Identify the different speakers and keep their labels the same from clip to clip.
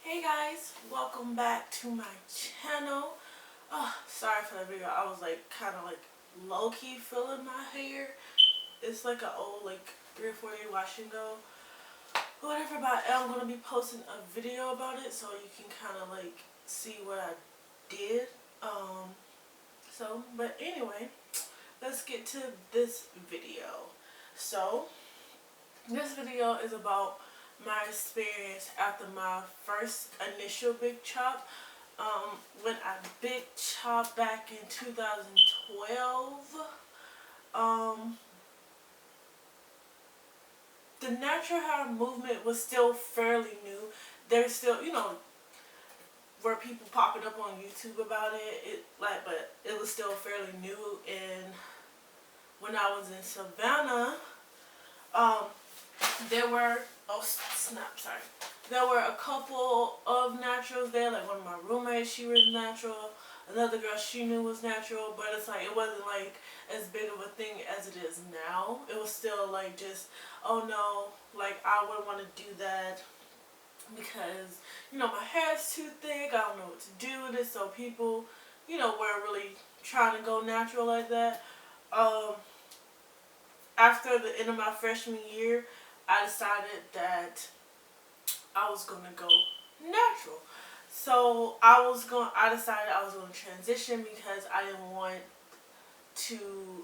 Speaker 1: Hey guys, welcome back to my channel. Oh, sorry for the video. I was like kind of like low-key feeling my hair. It's like an old like 3 or 4 day wash and go. Whatever, but I'm going to be posting a video about it so you can kind of like see what I did. But anyway, let's get to this video. So, this video is about my experience after my first initial big chop. When I big chopped back in 2012, the natural hair movement was still fairly new. There's still, were people popping up on YouTube about it. But it was still fairly new. And when I was in Savannah, um, there were there were a couple of naturals there. Like one of my roommates, she was natural. Another girl she knew was natural, but it's like it wasn't like as big of a thing as it is now. It was still like just, oh no, like I wouldn't want to do that because my hair is too thick. I don't know what to do with it. So people, were really trying to go natural like that. After the end of my freshman year, I decided that I was gonna go natural. So I decided I was gonna transition because I didn't want to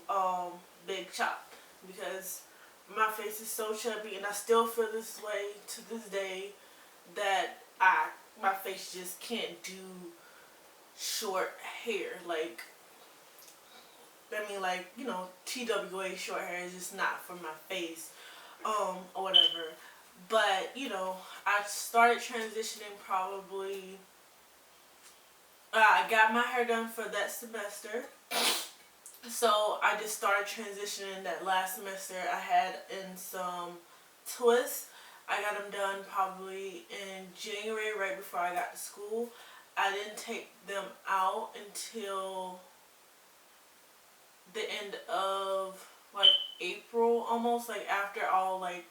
Speaker 1: big chop because my face is so chubby and I still feel this way to this day that my face just can't do short hair. TWA short hair is just not for my face, or whatever. But, I started transitioning probably, I got my hair done for that semester. So I just started transitioning that last semester. I had in some twists. I got them done probably in January, right before I got to school. I didn't take them out until the end of like April, almost like after all like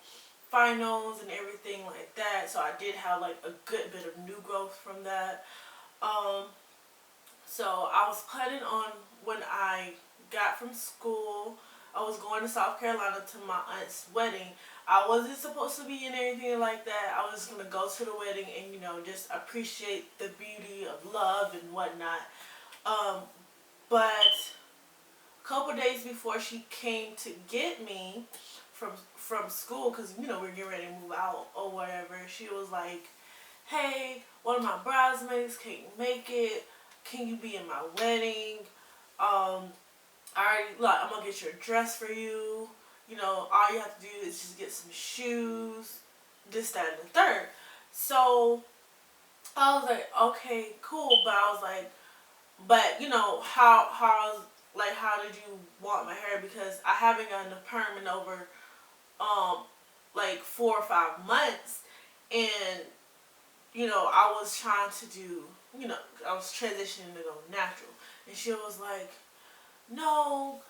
Speaker 1: finals and everything like that. So I did have like a good bit of new growth from that. So I was planning on, when I got from school, I was going to South Carolina to my aunt's wedding. I wasn't supposed to be in anything like that. I was going to go to the wedding and, just appreciate the beauty of love and whatnot. But a couple days before she came to get me from school, because, we're getting ready to move out or whatever, she was like, hey, one of my bridesmaids can't make it. Can you be in my wedding? I'm gonna get you a dress for you. All you have to do is just get some shoes, this, that, and the third. So I was like, okay, cool. But I was like, how did you want my hair? Because I haven't gotten a perm in over like 4 or 5 months, and I was trying to do, I was transitioning to go natural. And she was like, no,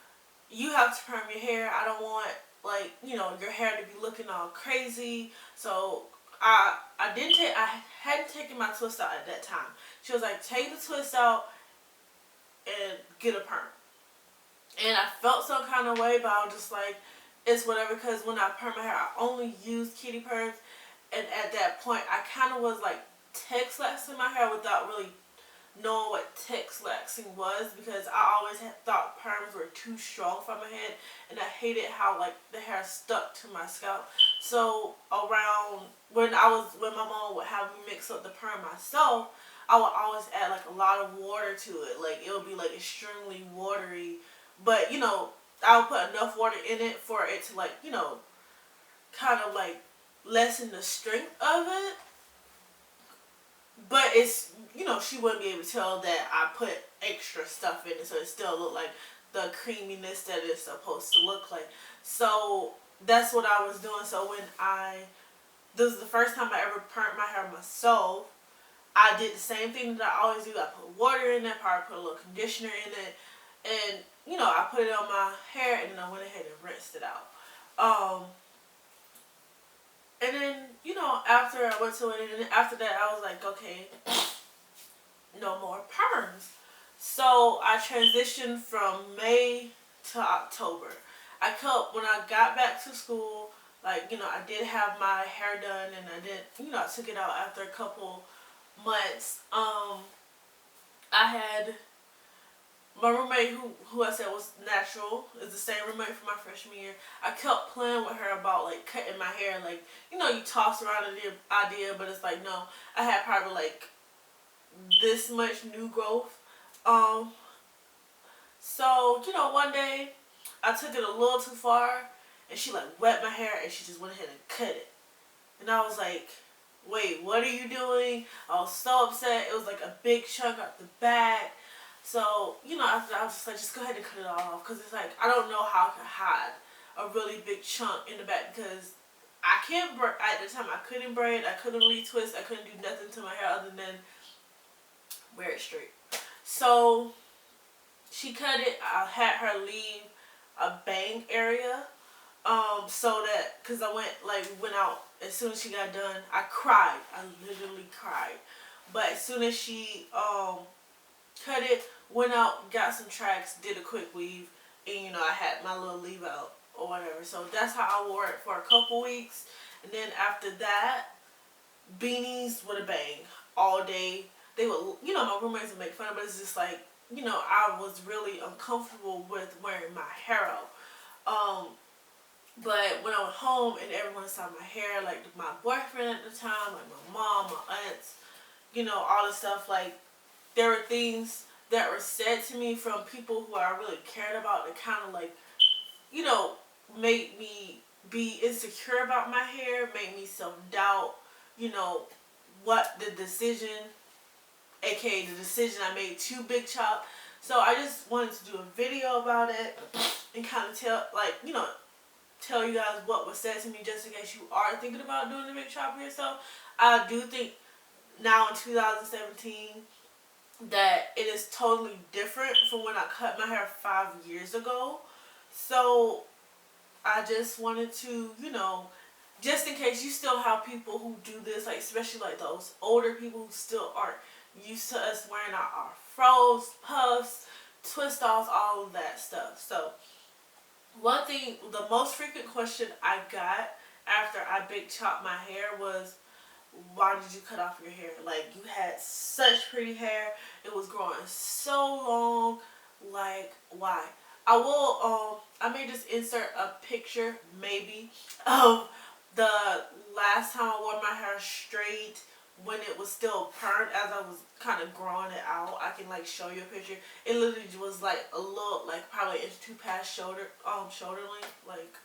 Speaker 1: you have to perm your hair. I don't want, your hair to be looking all crazy. So I hadn't taken my twist out at that time. She was like, take the twist out and get a perm. And I felt some kind of way, but I was just like, it's whatever, because when I perm my hair, I only used kitty perms. And at that point, I kind of was like Texlaxing my hair without really knowing what Texlaxing was, because I always thought perms were too strong for my head, and I hated how like the hair stuck to my scalp. So around when my mom would have me mix up the perm myself, I would always add like a lot of water to it. Like it would be like extremely watery, but I would put enough water in it for it to like kind of like lessen the strength of it. But it's, she wouldn't be able to tell that I put extra stuff in it, so it still looked like the creaminess that it's supposed to look like. So that's what I was doing. So this was the first time I ever permed my hair myself. I did the same thing that I always do. I put water in it, probably put a little conditioner in it, and I put it on my hair, and then I went ahead and rinsed it out. And then, after I went to it, and then after that, I was like, okay, no more perms. So I transitioned from May to October. When I got back to school, like, I did have my hair done, and I did, I took it out after a couple months. I had my roommate, who I said was natural, is the same roommate from my freshman year. I kept playing with her about like cutting my hair, like, you toss around the idea, but it's like, no, I had probably like this much new growth. Um, so, one day I took it a little too far, and she like wet my hair, and she just went ahead and cut it. And I was like, wait, what are you doing? I was so upset. It was like a big chunk out the back. So, after that, I was just like, just go ahead and cut it all off. Because it's like, I don't know how I could hide a really big chunk in the back, because I can't, at the time, I couldn't braid, I couldn't retwist, I couldn't do nothing to my hair other than wear it straight. So, she cut it. I had her leave a bang area. So that, because I went out, as soon as she got done, I cried. I literally cried. But as soon as she, cut it, went out, got some tracks, did a quick weave, and, I had my little leave out or whatever. So that's how I wore it for a couple weeks. And then after that, beanies with a bang all day. They would, my roommates would make fun of it, but it's just like, I was really uncomfortable with wearing my hair out. But when I went home and everyone saw my hair, like my boyfriend at the time, like my mom, my aunts, all this stuff, like, there were things that were said to me from people who I really cared about that kind of like, made me be insecure about my hair, made me self-doubt, what the decision, aka the decision I made to big chop. So I just wanted to do a video about it and kind of tell you guys what was said to me, just in case you are thinking about doing the big chop yourself. I do think now in 2017 that it is totally different from when I cut my hair 5 years ago. So I just wanted to, just in case you still have people who do this, like especially like those older people who still aren't used to us wearing our fros, puffs, twist offs, all of that stuff. So one thing, the most frequent question I got after I big chopped my hair was, why did you cut off your hair? Like, you had such pretty hair. It was growing so long. Like, why? I may just insert a picture, maybe, of the last time I wore my hair straight when it was still permed, as I was kind of growing it out. I can, like, show you a picture. It literally was, like, a little, like, probably an inch or two past shoulder length, like,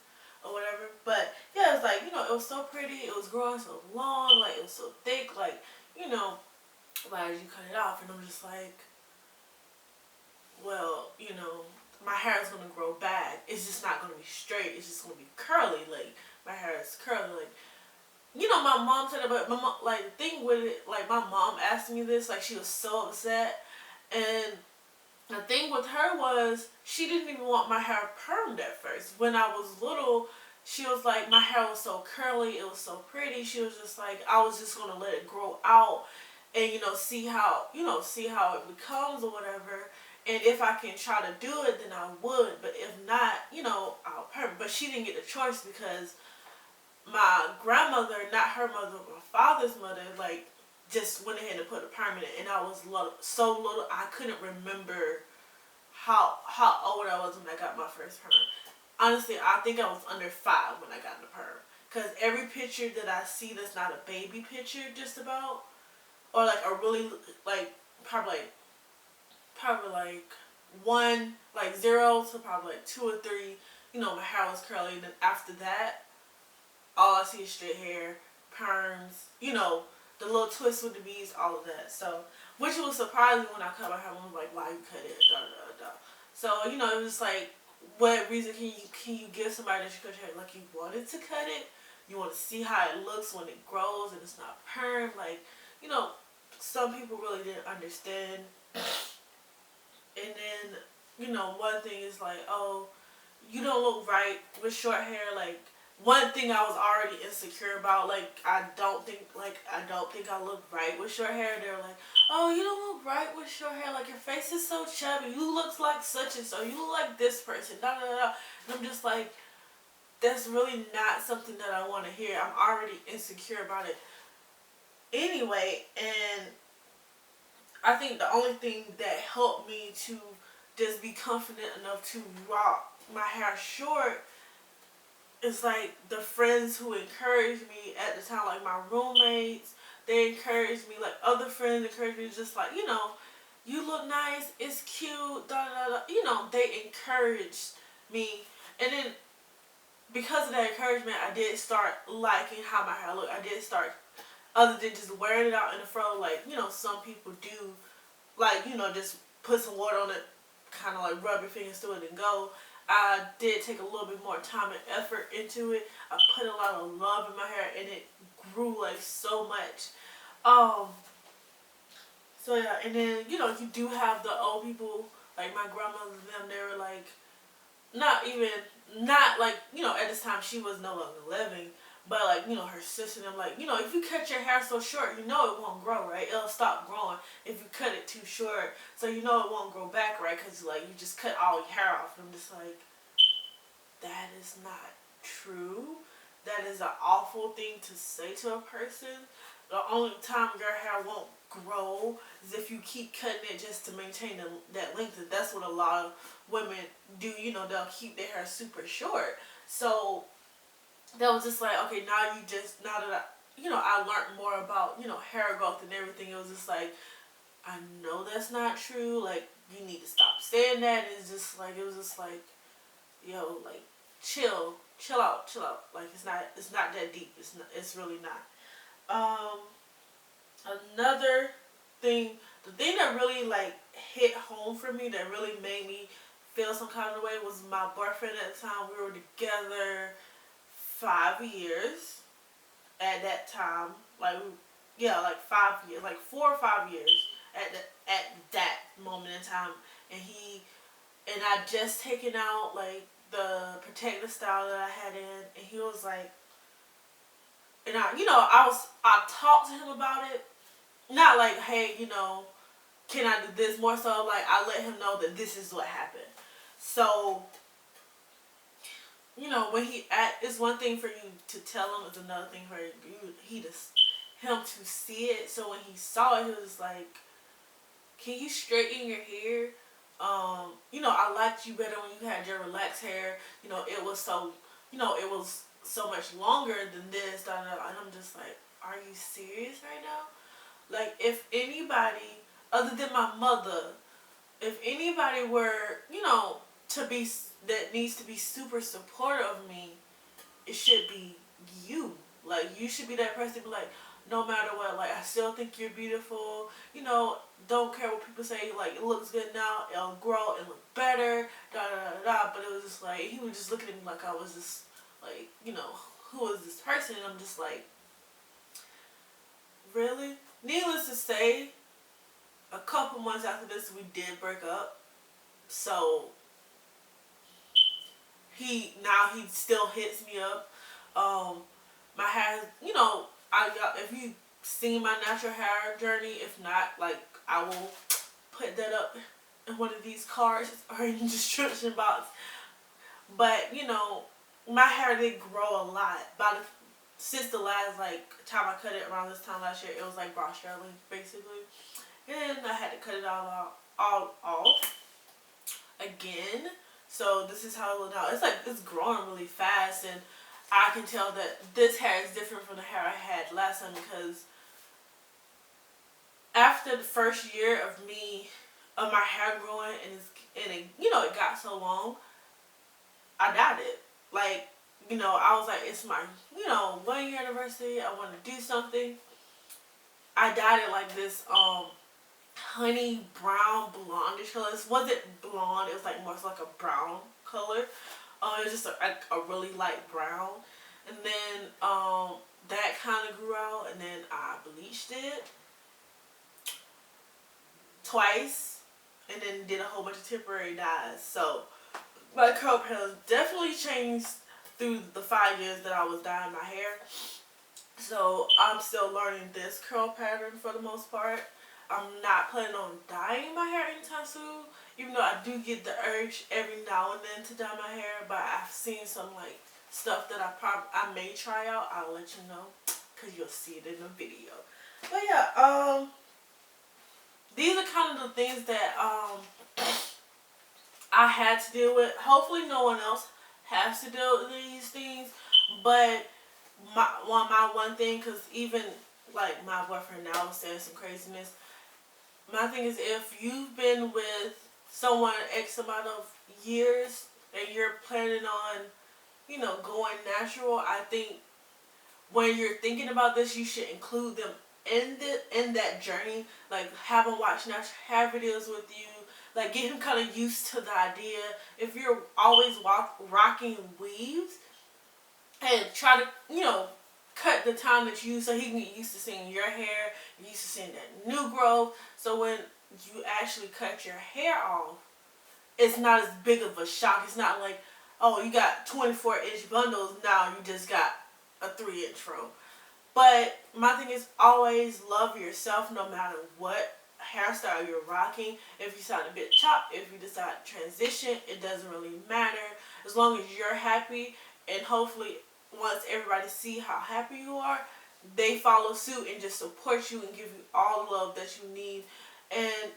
Speaker 1: or whatever. But yeah, it was like, it was so pretty, it was growing so long, like it was so thick, like, why did you cut it off? And I'm just like, well, my hair is gonna grow back. It's just not gonna be straight, it's just gonna be curly. Like, my hair is curly. Like, my mom said it, but my mom, like, the thing with it, like, my mom asked me this, like, she was so upset. And the thing with her was, she didn't even want my hair permed at first. When I was little, she was like, my hair was so curly, it was so pretty. She was just like, I was just gonna let it grow out and, see how it becomes or whatever. And if I can try to do it, then I would. But if not, I'll perm. But she didn't get the choice, because my grandmother, not her mother, but my father's mother, like, just went ahead and put a perm in it. And I was so little, I couldn't remember how old I was when I got my first perm. Honestly, I think I was under 5 when I got the perm. Because every picture that I see that's not a baby picture, just about, or like a really, like, probably like 1, like 0 to probably like 2 or 3, my hair was curly. And then after that, all I see is straight hair, perms, the little twists with the beads, all of that. So, which was surprising when I cut my hair. I was like, why you cut it? Da, da, da, da. So, it was just like, what reason can you give somebody that you cut your hair? Like, you wanted to cut it? You want to see how it looks when it grows and it's not permed? Like, some people really didn't understand. And then, one thing is like, oh, you don't look right with short hair. Like, one thing I was already insecure about. Like I don't think I look right with short hair. They're like, oh, you don't look right with short hair. Like your face is so chubby. You look like such and so. You look like this person. Da da da. And I'm just like, that's really not something that I want to hear. I'm already insecure about it anyway. And I think the only thing that helped me to just be confident enough to rock my hair short is like the friends who encouraged me at the time, like my roommates. They encouraged me, like other friends encouraged me, just like, you look nice, it's cute, da da da. They encouraged me, and then because of that encouragement, I did start liking how my hair looked. I did start, other than just wearing it out in the fro, like some people do, like just put some water on it, kind of like rub your fingers through it and go. I did take a little bit more time and effort into it. I put a lot of love in my hair, and it grew like so much. Um, so yeah, and then you do have the old people, like my grandmother. Them, they were like, not even, not like, at this time she was no longer living, but like, her sister and them, like, if you cut your hair so short, it won't grow, right? It'll stop growing if you cut it too short. So it won't grow back, right? Because like you just cut all your hair off. And I'm just like, that is not true. That is an awful thing to say to a person. The only time your hair won't grow is if you keep cutting it just to maintain that length. And that's what a lot of women do. They'll keep their hair super short. So that was just like, okay, now that I learned more about, hair growth and everything, it was just like, I know that's not true. Like, you need to stop saying that. It was just like, yo, like, chill out. Like, it's not that deep. It's really not. Um, Another thing, the thing that really like hit home for me, that really made me feel some kind of way, was my boyfriend at the time. We were together 5 years at that time. Like, yeah, like 5 years, like 4 or 5 years at that moment in time. And I just taken out like the protective style that I had in, and he was like, and I talked to him about it. Not like, hey, can I do this? More so like I let him know that this is what happened. So, when it's one thing for you to tell him, it's another thing for him to see it. So when he saw it, he was like, can you straighten your hair? I liked you better when you had your relaxed hair. It was so much longer than this. Da, da, da. And I'm just like, are you serious right now? Like, if anybody, other than my mother, if anybody were, to be, that needs to be super supportive of me, it should be you. Like, you should be that person to be like, no matter what, like, I still think you're beautiful. Don't care what people say. Like, it looks good now. It'll grow and look better. Da da da da. But it was just like, he was just looking at me like I was just, like, who is this person? And I'm just like, really? Needless to say, a couple months after this, we did break up. So he still hits me up. My hair, if you seen my natural hair journey, if not, like, I will put that up in one of these cards or in the description box. But my hair did grow a lot. Since the last like time I cut it around this time last year, it was like bra strap length basically, and I had to cut it all off again. So this is how it looks now. It's like it's growing really fast, and I can tell that this hair is different from the hair I had last time, because after the first year of my hair growing and it got so long, I dyed it. Like, I was like, it's my 1 year anniversary. I want to do something. I dyed it like this honey brown blondish color. This wasn't blonde. It was like more so like a brown color. It was just a really light brown. And then that kind of grew out, and then I bleached it twice, and then did a whole bunch of temporary dyes. So my curl patterns definitely changed through the 5 years that I was dyeing my hair. So I'm still learning this curl pattern for the most part. I'm not planning on dyeing my hair anytime soon, even though I do get the urge every now and then to dye my hair. But I've seen some like stuff that I may try out. I'll let you know because you'll see it in the video. But yeah, these are kind of the things that I had to deal with. Hopefully no one else has to deal with these things. But my one thing, because even like my boyfriend now was saying some craziness. My thing is, if you've been with someone X amount of years and you're planning on, going natural, I think when you're thinking about this, you should include them in that journey. Like, have them watch natural hair videos with you. Like, get him kind of used to the idea. If you're always rocking weaves, and try to, cut the time that you use so he can get used to seeing your hair, used to seeing that new growth. So when you actually cut your hair off, it's not as big of a shock. It's not like, oh, you got 24-inch bundles, now you just got a 3-inch row. But my thing is, always love yourself no matter what hairstyle you're rocking. If you sound a bit chopped, if you decide to transition, it doesn't really matter. As long as you're happy, and hopefully once everybody see how happy you are, they follow suit and just support you and give you all the love that you need. And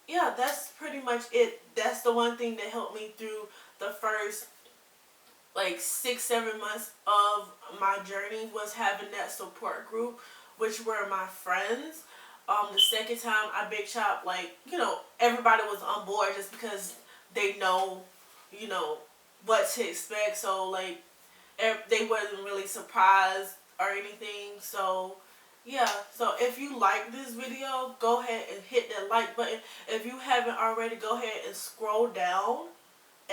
Speaker 1: yeah, that's pretty much it. That's the one thing that helped me through the first like 6-7 months of my journey, was having that support group, which were my friends. The second time I big chop, like, everybody was on board just because they know, what to expect. So like, they wasn't really surprised or anything. So yeah, so if you like this video, go ahead and hit that like button. If you haven't already, go ahead and scroll down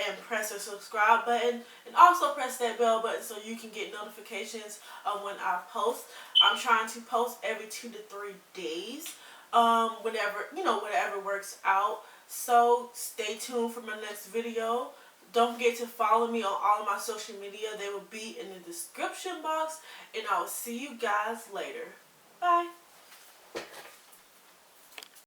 Speaker 1: and press the subscribe button, and also press that bell button so you can get notifications of when I post. I'm trying to post every 2 to 3 days, whatever works out. So stay tuned for my next video. Don't forget to follow me on all of my social media. They will be in the description box, and I will see you guys later. Bye.